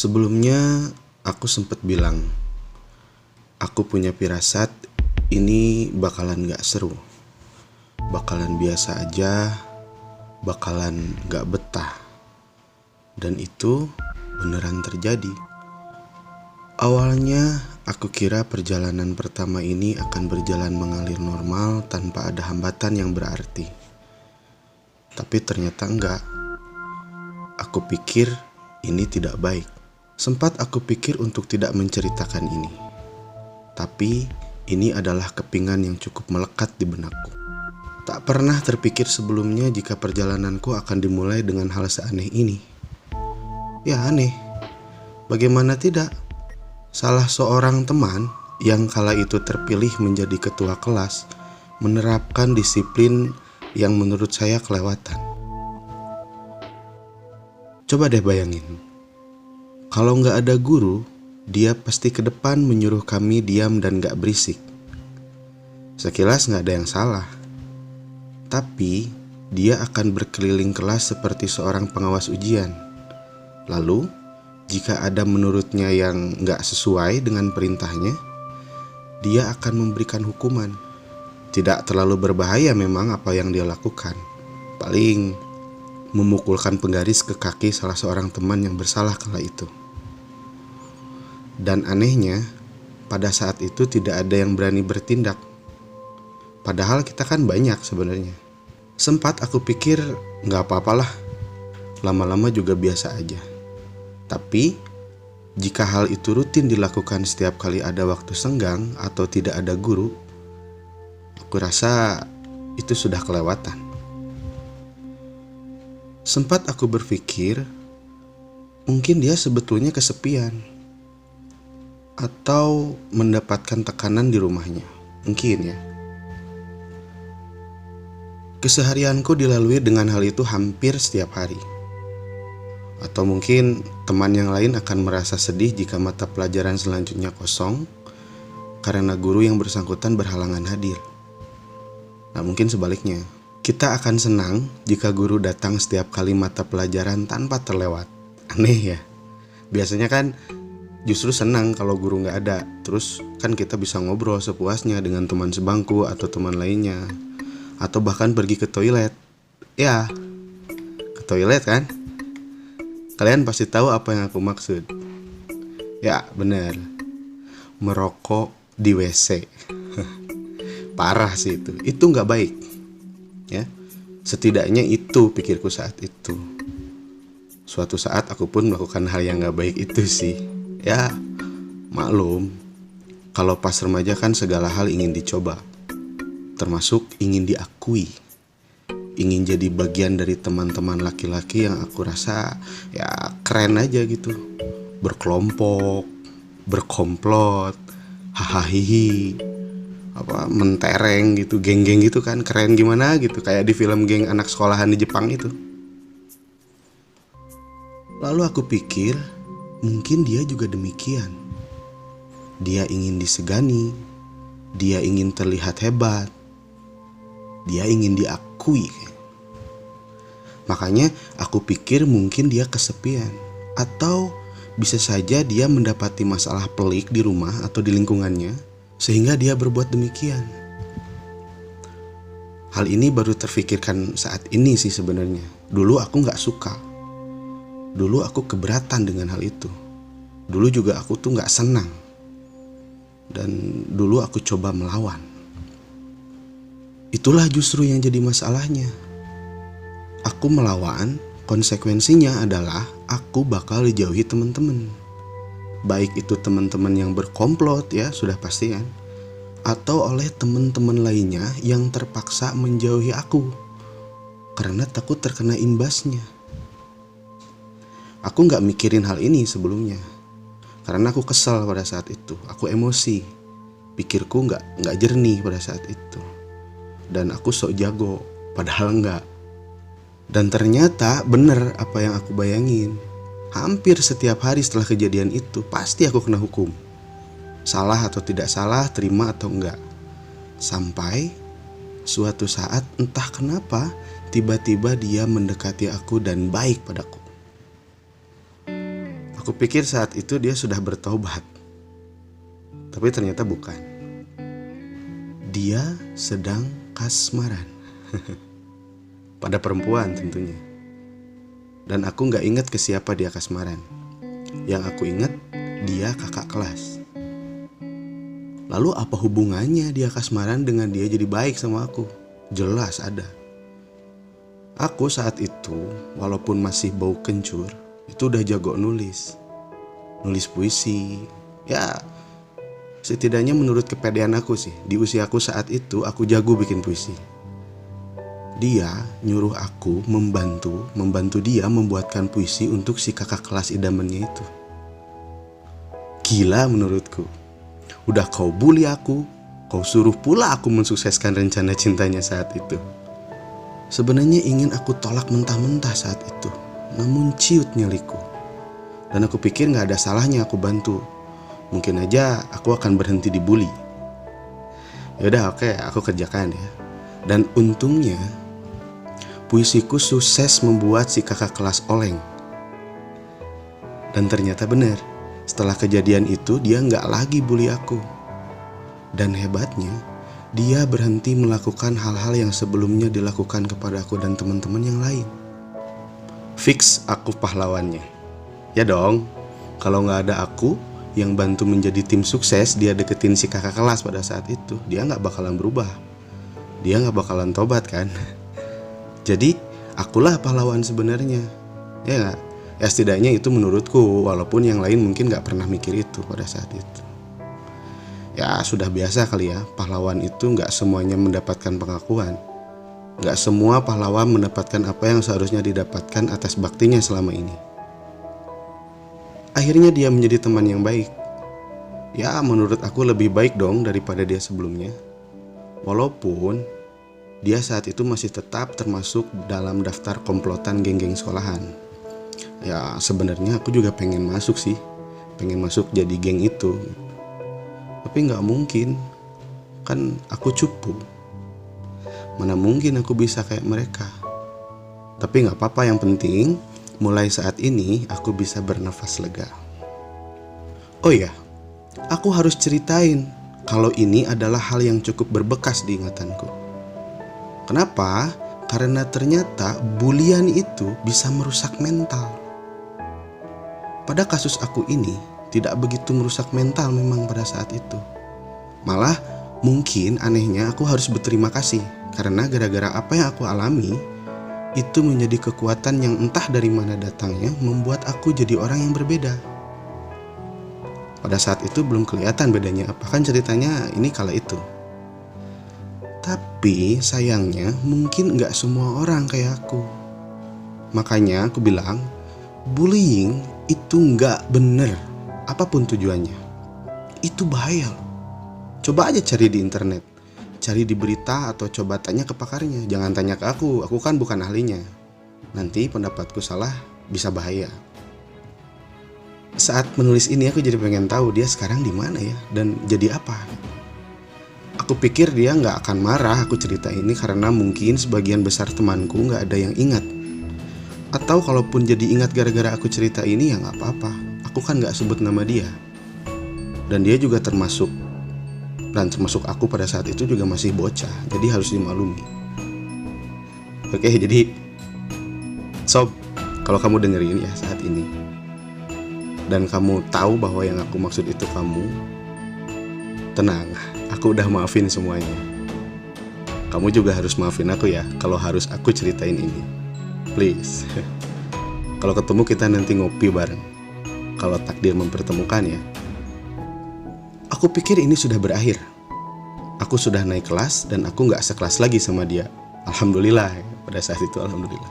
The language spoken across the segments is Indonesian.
Sebelumnya aku sempat bilang, aku punya firasat ini bakalan gak seru, bakalan biasa aja, bakalan gak betah. Dan itu beneran terjadi. Awalnya aku kira perjalanan pertama ini akan berjalan mengalir normal tanpa ada hambatan yang berarti. Tapi ternyata enggak. Aku pikir ini tidak baik. Sempat aku pikir untuk tidak menceritakan ini. Tapi ini adalah kepingan yang cukup melekat di benakku. Tak pernah terpikir sebelumnya jika perjalananku akan dimulai dengan hal seaneh ini. Ya aneh. Bagaimana tidak? Salah seorang teman yang kala itu terpilih menjadi ketua kelas menerapkan disiplin yang menurut saya kelewatan. Coba deh bayangin, kalau nggak ada guru, dia pasti ke depan menyuruh kami diam dan nggak berisik. Sekilas nggak ada yang salah, tapi dia akan berkeliling kelas seperti seorang pengawas ujian. Lalu, jika ada menurutnya yang nggak sesuai dengan perintahnya, dia akan memberikan hukuman. Tidak terlalu berbahaya memang apa yang dia lakukan. Paling memukulkan penggaris ke kaki salah seorang teman yang bersalah kala itu. Dan anehnya, pada saat itu tidak ada yang berani bertindak. Padahal kita kan banyak sebenarnya. Sempat aku pikir nggak apa-apalah, lama-lama juga biasa aja. Tapi, jika hal itu rutin dilakukan setiap kali ada waktu senggang atau tidak ada guru, aku rasa itu sudah kelewatan. Sempat aku berpikir, mungkin dia sebetulnya kesepian atau mendapatkan tekanan di rumahnya. Mungkin ya. Keseharianku dilalui dengan hal itu hampir setiap hari. Atau mungkin teman yang lain akan merasa sedih jika mata pelajaran selanjutnya kosong karena guru yang bersangkutan berhalangan hadir. Nah, mungkin sebaliknya, kita akan senang jika guru datang setiap kali mata pelajaran tanpa terlewat. Aneh ya. Biasanya kan justru senang kalau guru nggak ada. Terus kan kita bisa ngobrol sepuasnya dengan teman sebangku atau teman lainnya. Atau bahkan pergi ke toilet. Ya, ke toilet kan? Kalian pasti tahu apa yang aku maksud. Ya, benar. Merokok di WC. Parah sih itu. Itu nggak baik. Ya, setidaknya itu pikirku saat itu. Suatu saat aku pun melakukan hal yang nggak baik itu sih. Ya, maklum. Kalau pas remaja kan segala hal ingin dicoba. Termasuk ingin diakui. Ingin jadi bagian dari teman-teman laki-laki yang aku rasa ya keren aja gitu. Berkelompok, berkomplot, hahaha, mentereng gitu, geng-geng gitu kan, keren gimana gitu, kayak di film geng anak sekolahan di Jepang itu. Lalu aku pikir, mungkin dia juga demikian. Dia ingin disegani, dia ingin terlihat hebat, dia ingin diakui. Makanya aku pikir mungkin dia kesepian. Atau bisa saja dia mendapati masalah pelik di rumah atau di lingkungannya, sehingga dia berbuat demikian. Hal ini baru terfikirkan saat ini sih sebenarnya. Dulu aku gak suka. Dulu aku keberatan dengan hal itu. Dulu juga aku tuh gak senang. Dan dulu aku coba melawan. Itulah justru yang jadi masalahnya. Aku melawan, konsekuensinya adalah aku bakal dijauhi teman-teman. Baik itu teman-teman yang berkomplot ya, sudah pasti kan. Atau oleh teman-teman lainnya yang terpaksa menjauhi aku karena takut terkena imbasnya. Aku gak mikirin hal ini sebelumnya. Karena aku kesal pada saat itu. Aku emosi. Pikirku gak jernih pada saat itu. Dan aku sok jago, padahal enggak. Dan ternyata bener apa yang aku bayangin. Hampir setiap hari setelah kejadian itu, pasti aku kena hukum. Salah atau tidak salah, terima atau enggak. Sampai suatu saat entah kenapa, tiba-tiba dia mendekati aku dan baik padaku. Aku pikir saat itu dia sudah bertobat, tapi ternyata bukan. Dia sedang kasmaran pada perempuan tentunya. Dan aku gak ingat ke siapa dia kasmaran. Yang aku ingat, dia kakak kelas. Lalu apa hubungannya dia kasmaran dengan dia jadi baik sama aku? Jelas ada. Aku saat itu, walaupun masih bau kencur, itu udah jago nulis puisi. Ya, setidaknya menurut kepedean aku sih, di usiaku saat itu aku jago bikin puisi. Dia nyuruh aku membantu dia membuatkan puisi untuk si kakak kelas idamannya itu. Gila menurutku. Udah kau bully aku, kau suruh pula aku mensukseskan rencana cintanya saat itu. Sebenarnya ingin aku tolak mentah-mentah saat itu, namun ciut nyaliku. Dan aku pikir gak ada salahnya aku bantu. Mungkin aja aku akan berhenti dibully. Yaudah oke, aku kerjakan ya. Dan untungnya puisiku sukses membuat si kakak kelas oleng. Dan ternyata benar, setelah kejadian itu dia gak lagi bully aku. Dan hebatnya, dia berhenti melakukan hal-hal yang sebelumnya dilakukan kepada aku dan teman-teman yang lain. Fix aku pahlawannya. Ya dong, kalau gak ada aku yang bantu menjadi tim sukses dia deketin si kakak kelas pada saat itu, dia gak bakalan berubah. Dia gak bakalan tobat kan. Jadi akulah pahlawan sebenarnya. Ya gak? Ya setidaknya itu menurutku, walaupun yang lain mungkin gak pernah mikir itu pada saat itu. Ya sudah biasa kali ya, pahlawan itu gak semuanya mendapatkan pengakuan. Gak semua pahlawan mendapatkan apa yang seharusnya didapatkan atas baktinya selama ini. Akhirnya dia menjadi teman yang baik. Ya menurut aku lebih baik dong daripada dia sebelumnya. Walaupun dia saat itu masih tetap termasuk dalam daftar komplotan geng-geng sekolahan. Ya sebenarnya aku juga pengen masuk sih. Pengen masuk jadi geng itu. Tapi gak mungkin. Kan aku cupu. Mana mungkin aku bisa kayak mereka. Tapi gak apa-apa, yang penting mulai saat ini aku bisa bernafas lega. Oh iya, aku harus ceritain kalau ini adalah hal yang cukup berbekas di ingatanku. Kenapa? Karena ternyata bulian itu bisa merusak mental. Pada kasus aku ini tidak begitu merusak mental memang pada saat itu. Malah mungkin anehnya aku harus berterima kasih, karena gara-gara apa yang aku alami itu menjadi kekuatan yang entah dari mana datangnya membuat aku jadi orang yang berbeda. Pada saat itu belum kelihatan bedanya apa, kan ceritanya ini kala itu. Tapi sayangnya mungkin gak semua orang kayak aku. Makanya aku bilang bullying itu gak bener apapun tujuannya. Itu bahaya loh. Coba aja cari di internet, cari di berita, atau coba tanya ke pakarnya. Jangan tanya ke aku kan bukan ahlinya. Nanti pendapatku salah, bisa bahaya. Saat menulis ini aku jadi pengen tahu dia sekarang di mana ya, dan jadi apa. Aku pikir dia gak akan marah aku cerita ini, karena mungkin sebagian besar temanku gak ada yang ingat. Atau kalaupun jadi ingat gara-gara aku cerita ini, ya gak apa-apa. Aku kan gak sebut nama dia. Dan dia juga termasuk aku pada saat itu juga masih bocah, jadi harus dimaklumi. Oke, jadi sob, kalau kamu dengerin ya saat ini, dan kamu tahu bahwa yang aku maksud itu kamu, tenang, aku udah maafin semuanya. Kamu juga harus maafin aku ya, kalau harus aku ceritain ini. Please. Kalau ketemu kita nanti ngopi bareng, kalau takdir mempertemukan ya. Aku pikir ini sudah berakhir. Aku sudah naik kelas dan aku gak sekelas lagi sama dia. Alhamdulillah, pada saat itu alhamdulillah.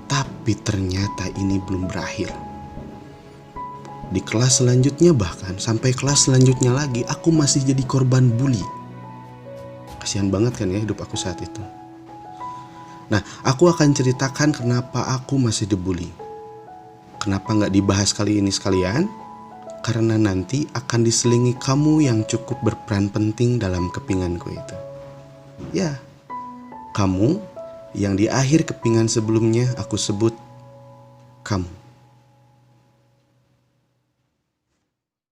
Tapi ternyata ini belum berakhir. Di kelas selanjutnya, bahkan sampai kelas selanjutnya lagi, aku masih jadi korban bully. Kasihan banget kan ya hidup aku saat itu. Nah, aku akan ceritakan kenapa aku masih dibully. Kenapa gak dibahas kali ini sekalian? Karena nanti akan diselingi kamu yang cukup berperan penting dalam kepinganku itu. Ya, kamu yang di akhir kepingan sebelumnya aku sebut kamu.